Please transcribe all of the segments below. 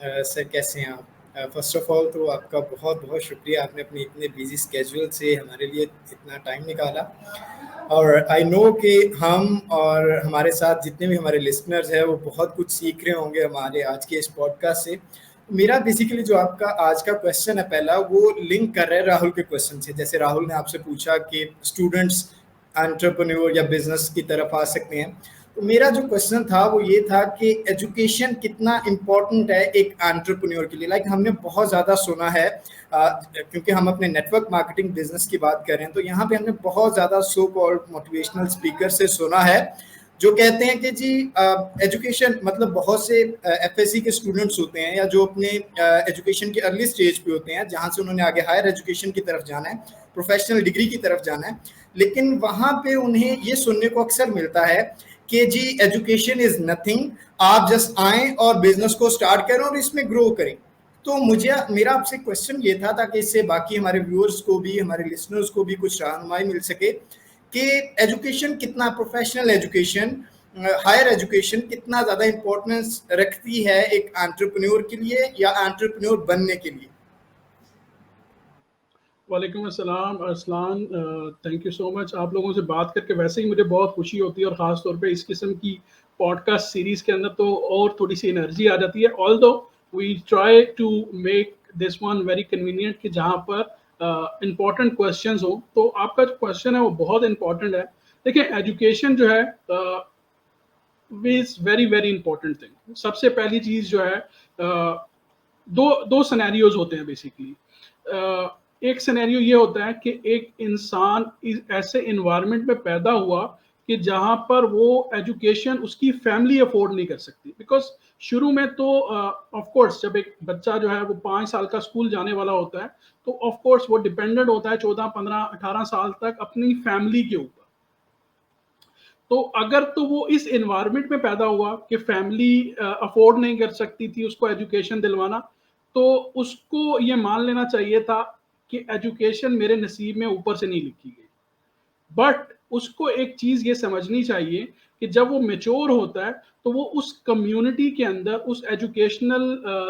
Sir कैसे हैं आप? फ़र्स्ट ऑफ़ ऑल तो आपका बहुत-बहुत शुक्रिया, आपने अपने इतने बिज़ी स्केड्यूल से हमारे लिए इतना टाइम निकाला। और आई नो कि हम और हमारे साथ जितने भी हमारे लिसनर्स हैं, वो बहुत कुछ सीख रहे होंगे हमारे आज के इस पॉडकास्ट से। मेरा बेसिकली जो आपका आज का क्वेश्चन है पहला, वो लिंक कर रहा है राहुल के क्वेश्चन से। जैसे राहुल ने आपसे पूछा कि स्टूडेंट्स एंटरप्रेन्योर या बिज़नेस की तरफ आ सकते हैं। तो मेरा जो क्वेश्चन था वो ये था कि एजुकेशन कितना इम्पोर्टेंट है एक एंटरप्रेन्योर के लिए। लाइक हमने बहुत ज़्यादा सुना है, क्योंकि हम अपने नेटवर्क मार्केटिंग बिजनेस की बात कर रहे हैं, तो यहाँ पे हमने बहुत ज़्यादा सो कॉल्ड मोटिवेशनल स्पीकर से सुना है जो कहते हैं कि जी एजुकेशन मतलब बहुत से एफएससी के स्टूडेंट्स होते हैं या जो अपने एजुकेशन के अर्ली स्टेज पे होते हैं, जहाँ से उन्होंने आगे हायर एजुकेशन की तरफ जाना है, प्रोफेशनल डिग्री की तरफ जाना है, लेकिन वहाँ पे उन्हें ये सुनने को अक्सर मिलता है कि जी एजुकेशन इज नथिंग, आप जस्ट आएँ और बिजनेस को स्टार्ट करें और इसमें ग्रो करें। तो मुझे मेरा आपसे क्वेश्चन ये था ताकि इससे बाकी हमारे व्यूअर्स को भी, हमारे लिसनर्स को भी कुछ रहनुमाई मिल सके कि एजुकेशन कितना, प्रोफेशनल एजुकेशन, हायर एजुकेशन कितना ज़्यादा इम्पोर्टेंस रखती है एक एंटरप्रेन्योर के लिए या एंटरप्रेन्योर बनने के लिए। वालेकुम अस्सलाम Arsalan, thank you so much. आप लोगों से बात करके वैसे ही मुझे बहुत खुशी होती है और ख़ास तौर पे इस किस्म की पॉडकास्ट सीरीज़ के अंदर तो और थोड़ी सी एनर्जी आ जाती है। Although we try to make this one very convenient कि जहाँ पर इम्पॉर्टेंट क्वेश्चंस हो। तो आपका जो क्वेश्चन है वो बहुत इंपॉर्टेंट है। देखिए, एजुकेशन जो है is very very important thing. सबसे पहली चीज़ जो है, दो सिनेरियोज होते हैं बेसिकली। एक सिनेरियो ये होता है कि एक इंसान ऐसे इन्वायरमेंट में पैदा हुआ कि जहाँ पर वो एजुकेशन उसकी फैमिली अफोर्ड नहीं कर सकती। बिकॉज शुरू में तो ऑफ कोर्स जब एक बच्चा जो है वो 5 साल का स्कूल जाने वाला होता है, तो ऑफ कोर्स वो डिपेंडेंट होता है 14, 15, 18 साल तक अपनी फैमिली के ऊपर। तो अगर तो वो इस एनवायरनमेंट में पैदा हुआ कि फैमिली अफोर्ड नहीं कर सकती थी उसको एजुकेशन दिलवाना, तो उसको ये मान लेना चाहिए था कि एजुकेशन मेरे नसीब में ऊपर से नहीं लिखी गई। बट उसको एक चीज ये समझनी चाहिए कि जब वो मेच्योर होता है तो वो उस कम्युनिटी के अंदर, उस एजुकेशनल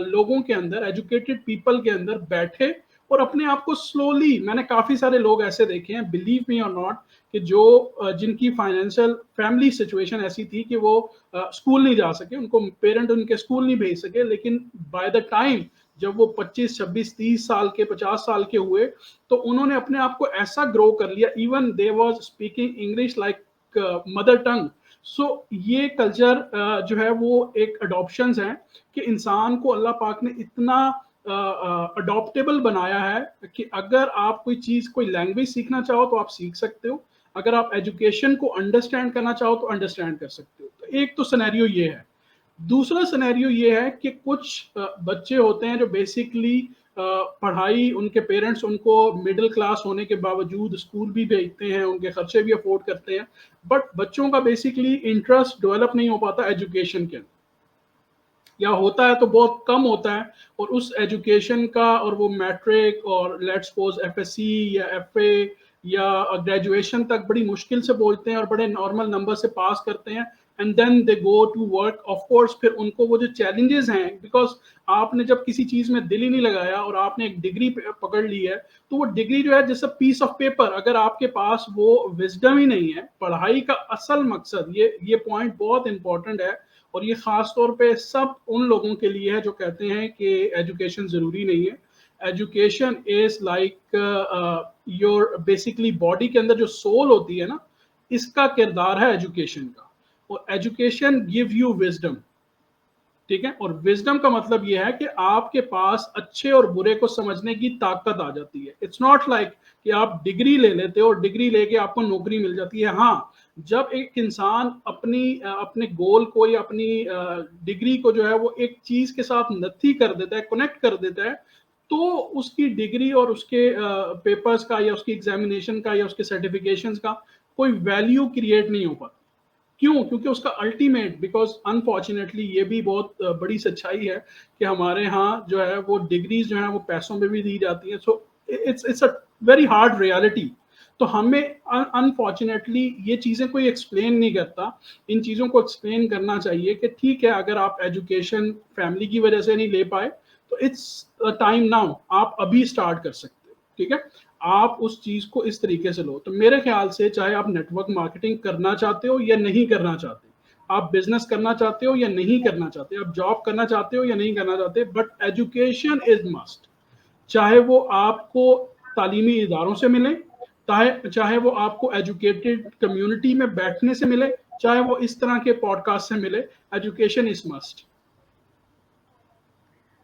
लोगों के अंदर, एजुकेटेड पीपल के अंदर बैठे और अपने आप को स्लोली, मैंने काफी सारे लोग ऐसे देखे हैं, बिलीव मी और नॉट, कि जो जिनकी फाइनेंशियल फैमिली सिचुएशन ऐसी थी कि वो स्कूल नहीं जा सके, उनको पेरेंट उनके स्कूल नहीं भेज सके, लेकिन बाय द टाइम जब वो 25, 26, 30 साल के, 50 साल के हुए, तो उन्होंने अपने आप को ऐसा ग्रो कर लिया, even they was speaking English like mother tongue. So ये कल्चर जो है वो एक अडॉप्शंस है कि इंसान को अल्लाह पाक ने इतना अडॉप्टेबल बनाया है कि अगर आप कोई चीज, कोई लैंग्वेज सीखना चाहो तो आप सीख सकते हो, अगर आप एजुकेशन को अंडरस्टैंड करना चाहो तो अंडरस्टैंड कर सकते हो। तो एक तो सिनेरियो ये है। दूसरा सिनेरियो ये है कि कुछ बच्चे होते हैं जो बेसिकली पढ़ाई, उनके पेरेंट्स उनको मिडिल क्लास होने के बावजूद स्कूल भी भेजते हैं, उनके खर्चे भी अफोर्ड करते हैं, बट बच्चों का बेसिकली इंटरेस्ट डेवलप नहीं हो पाता एजुकेशन के अंदर, या होता है तो बहुत कम होता है। और उस एजुकेशन का, और वो मैट्रिक और लेट्स सपोज एफएससी या एफए या ग्रेजुएशन तक बड़ी मुश्किल से पहुंचते हैं और बड़े नॉर्मल नंबर से पास करते हैं, and then they go to work. Of course फिर उनको वो जो चैलेंजेस हैं, बिकॉज आपने जब किसी चीज में दिल ही नहीं लगाया और आपने एक डिग्री पकड़ ली है, तो वो डिग्री जो है जैसे पीस ऑफ पेपर, अगर आपके पास वो विजडम ही नहीं है। पढ़ाई का असल मकसद, ये पॉइंट बहुत इंपॉर्टेंट है, और ये खास तौर पे सब उन लोगों के लिए है जो कहते हैं कि एजुकेशन जरूरी नहीं है। Education is like your basically body के अंदर जो सोल होती है ना, इसका किरदार है एजुकेशन का। और एजुकेशन गिव यू विजडम, ठीक है। और विजडम का मतलब यह है कि आपके पास अच्छे और बुरे को समझने की ताकत आ जाती है। इट्स नॉट लाइक कि आप डिग्री ले लेते हो और डिग्री लेके आपको नौकरी मिल जाती है। हाँ, जब एक इंसान अपने गोल को या अपनी डिग्री को जो है वो एक चीज के साथ नथी कर देता है, कनेक्ट कर देता है, तो उसकी डिग्री और उसके पेपर्स का या उसकी एग्जामिनेशन का या उसके सर्टिफिकेशंस का कोई वैल्यू क्रिएट नहीं हो पाता। क्यों? क्योंकि उसका अल्टीमेट, बिकॉज अनफॉर्चुनेटली ये भी बहुत बड़ी सच्चाई है कि हमारे यहाँ जो है वो डिग्रीज जो है वो पैसों में भी दी जाती है। So it's a very hard reality. तो हमें अनफॉर्चुनेटली ये चीज़ें कोई एक्सप्लेन नहीं करता। इन चीज़ों को एक्सप्लेन करना चाहिए कि ठीक है, अगर आप एजुकेशन फैमिली की वजह से नहीं ले पाए तो इट्स टाइम नाउ, आप अभी स्टार्ट कर सकते हो, ठीक है। आप उस चीज़ को इस तरीके से लो। तो मेरे ख्याल से चाहे आप नेटवर्क मार्केटिंग करना चाहते हो या नहीं करना चाहते, आप बिजनेस करना चाहते हो या नहीं करना चाहते, आप जॉब करना चाहते हो या नहीं करना चाहते, बट एजुकेशन इज मस्ट। चाहे वो आपको तालीमी इदारों से मिले, चाहे वो आपको एजुकेटेड कम्युनिटी में बैठने से मिले, चाहे वो इस तरह के पॉडकास्ट से मिले, एजुकेशन इज मस्ट।